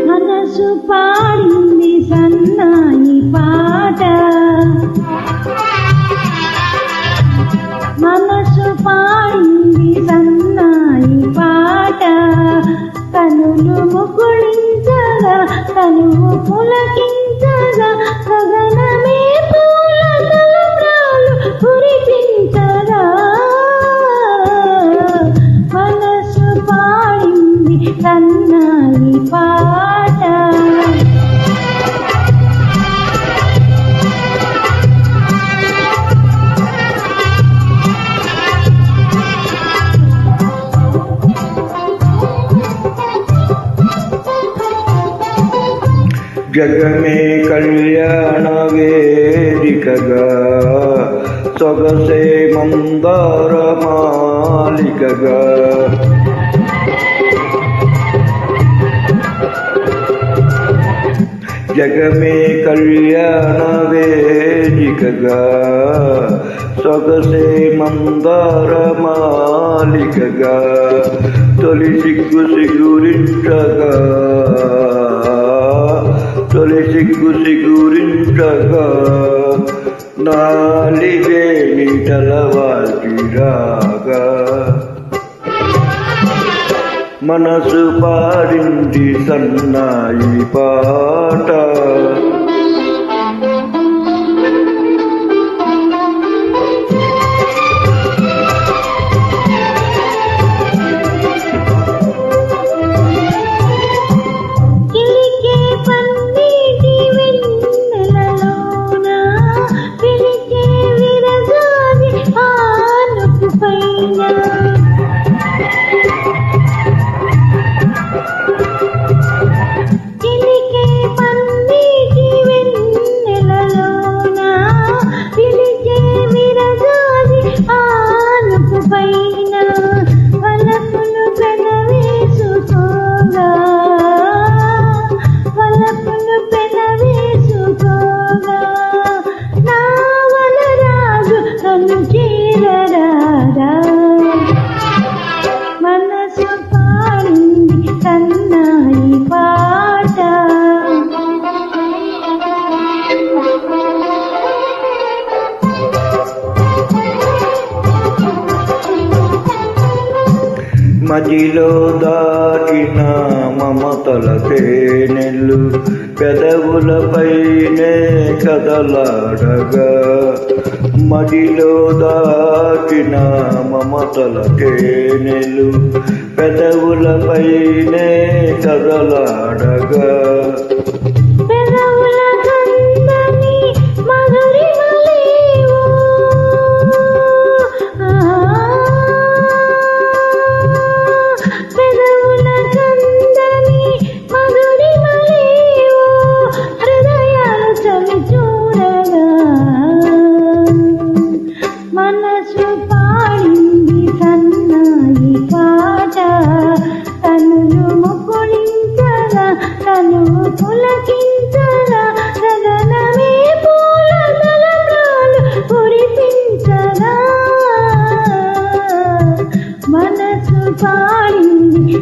మనసు పాడింది సన్నాయి పాట, మనసు పాడింది సన్నాయి పాట, కనులు ముకుళించగా తనువు పులకించగా గగనమే పూల తలంబ్రాలు కురిపించగా, మనసు పాడింది సన్నాయి పాట. జగమే కళ్యాణ వేదికగా సొగసే మందార మాలికగా, జగమే కళ్యాణ వేదికగా సొగసే మందార మాలికగా, తొలి సిగ్గు సిగురించగా తొలి సిగ్గు సిగురించగా, నాలిగే నీటలవాటిరాగా, మనసు పాడింది సన్నాయి పాట. మనసు పాడింది సన్నాయి పాట. మదిలో దాటిన మమతల తేనెలు పెదవులపైనే కదలాడగా, మదిలో దాటిన మమతల తేనెలు పెదవులపైనే కదలాడగా, మనసు పాడింది సన్నాయి పాట, తనులు ముకుళించగా తనువు పులకించగా గగనమే పూల తలంబ్రాలు కురిపించగా, మనసు పాడింది